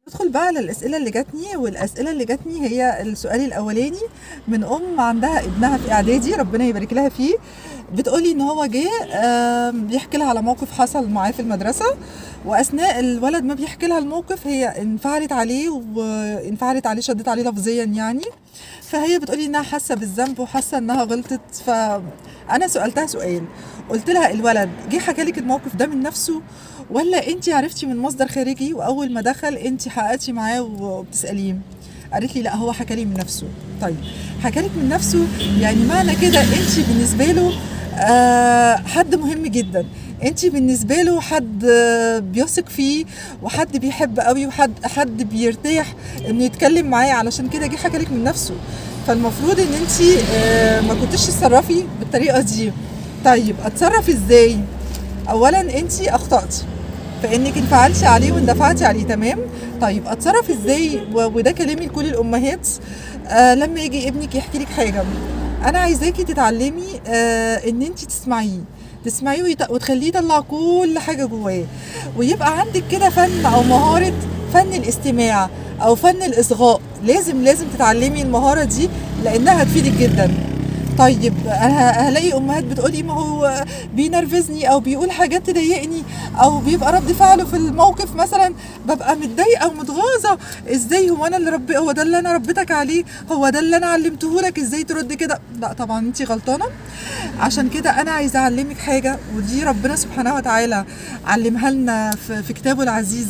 ادخل بقى على الأسئلة اللي جاتني، والأسئلة اللي جاتني هي السؤال الأولاني من عندها ابنها في إعدادي، ربنا يبارك لها فيه. بتقولي إن هو جه بيحكي لها على موقف حصل معاه في المدرسة، وأثناء الولد ما بيحكي لها الموقف هي انفعلت عليه وانفعلت عليه، شدت عليه لفظيا يعني. فهي بتقولي إنها حاسة بالذنب وحاسة إنها غلطت. فأنا سألتها سؤال، قلت لها الولد جه حكى لك الموقف ده من نفسه، ولا انت عرفتي من مصدر خارجي واول ما دخل انت حققتي معاه وبتساليه؟ قالت لي لا، هو حكى لي من نفسه. طيب حكى لك من نفسه، يعني معنى كده انت بالنسبه له حد مهم جدا، انت بالنسبه له حد بيثق فيه وحد بيحب قوي وحد بيرتاح انه يتكلم معاه، علشان كده جه حكى لك من نفسه. فالمفروض ان انت ما كنتش تتصرفي بالطريقه دي. طيب اتصرف ازاي؟ اولا انت اخطأتي فانك انفعلتي عليه واندفعتي عليه، تمام. طيب اتصرف ازاي؟ وده كلامي لكل الامهات. لما يجي ابنك يحكي لك حاجه، انا عايزاكي تتعلمي ان انت تسمعيه وتخليه يطلع كل حاجه جواه، ويبقى عندك كده فن او مهاره، فن الاستماع او فن الاصغاء. لازم تتعلمي المهاره دي لانها هتفيدك جدا. طيب انا هلاقي امهات بتقولي ما هو بينرفزني او بيقول حاجات تضايقني او بيبقى رد فعله في الموقف مثلا ببقى متضايقه ومتغاظه. ازاي؟ هو انا اللي هو ده اللي انا ربيتك عليه؟ هو ده اللي انا علمته لك؟ ازاي ترد كده؟ لا طبعا انت غلطانه. عشان كده انا عايزه اعلمك حاجه، ودي ربنا سبحانه وتعالى علمها لنا في كتابه العزيز،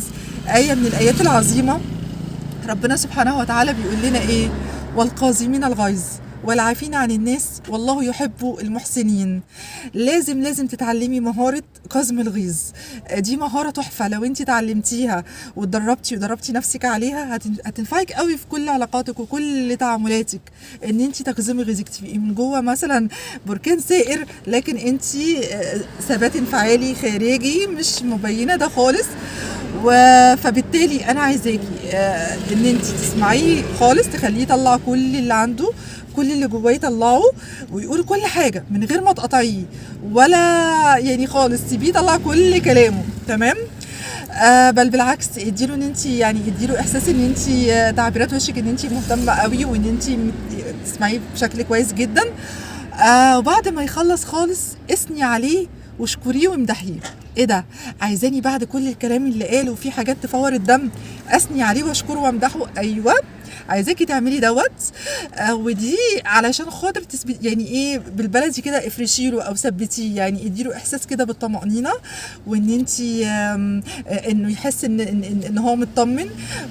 ايه من الايات العظيمه. ربنا سبحانه وتعالى بيقول لنا ايه؟ والقاظمين الغيظ والعافين عن الناس والله يحب المحسنين. لازم تتعلمي مهارة كظم الغيظ. دي مهارة تحفة، لو انت اتعلمتيها ودربتي نفسك عليها هتنفعك قوي في كل علاقاتك وكل تعاملاتك. ان انت تكظمي غيظك، تبقي من جوه مثلا بركان سائر، لكن انت ثبات انفعالي خارجي مش مبينة ده خالص. فبالتالي انا عايزاكي ان انت تسمعيه خالص، تخليه يطلع كل اللي عنده، كل اللي جواه يطلعه، ويقول كل حاجه من غير ما تقطعيه ولا يعني خالص، سيبيه يطلع كل كلامه، تمام. بل بالعكس، اديله ان انت يعني اديله احساس ان انت تعبيرات وشك ان انت مهتمه قوي وان انت تسمعيه بشكل كويس جدا. وبعد ما يخلص خالص اثني عليه واشكريه وامدحيه. ايه ده؟ عايزاني بعد كل الكلام اللي قاله وفي حاجات تفور الدم اثني عليه واشكره وامدحه؟ ايوه، عايزاكي تعملي دوت. ودي علشان خاطر تثبت يعني ايه بالبلدي كده، افرشيله او ثبتيه، يعني اديله احساس كده بالطمأنينة، وان انت انه يحس ان هو مطمن،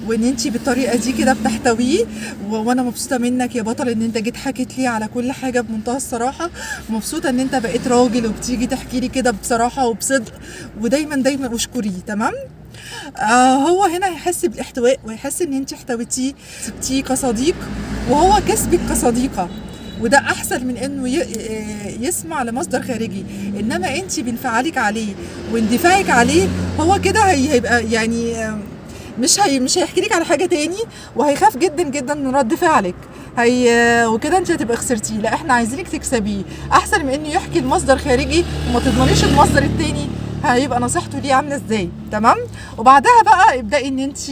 وان انت بالطريقه دي كده بتحتويه. وانا مبسوطه منك يا بطل ان انت جيت حكيت لي على كل حاجه بمنتهى الصراحه، مبسوطه ان انت بقيت راجل وبتيجي تحكي لي كده بصراحه وبصدق، ودايما اشكريه، تمام. هو هنا هيحس بالاحتواء ويحس ان انت احتويتيه، سبتيه كصديق وهو كسبك كصديقه، وده احسن من انه يسمع لمصدر خارجي. انما انت بانفعالك عليه واندفاعك عليه، هو كده هيبقى يعني مش هيحكي لك على حاجه تاني، وهيخاف جدا من رد فعلك. وكده انت هتبقى خسرتيه. لا، احنا عايزينك تكسبيه احسن من انه يحكي لمصدر خارجي وما تضمنيش المصدر التاني هيبقى نصيحته ليه عامله ازاي، تمام. وبعدها بقى ابداي ان انت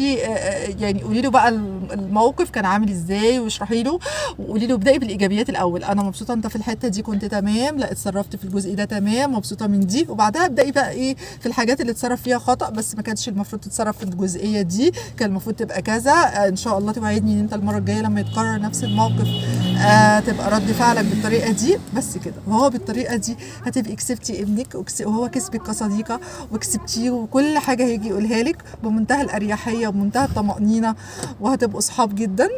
يعني قولي له بقى الموقف كان عامل ازاي واشرحي له، وقولي له ابداي بالايجابيات الاول. انا مبسوطه انت في الحته دي كنت تمام، لا اتصرفت في الجزء ده تمام، مبسوطه من دي. وبعدها ابداي بقى ايه في الحاجات اللي اتصرف فيها خطا، بس ما كانش المفروض تتصرف في الجزئيه دي، كان المفروض تبقى كذا. ان شاء الله توعدني ان انت المره الجايه لما يتكرر نفس الموقف تبقى رد فعلك بالطريقه دي، بس كده. وهو بالطريقه دي هتبقي كسبتي ابنك وهو كسبك كصديقه وكسبتيه، وكل حاجه هيجي يقولها لك بمنتهى الاريحيه وبمنتهى الطمانينه، وهتبقوا صحاب جدا.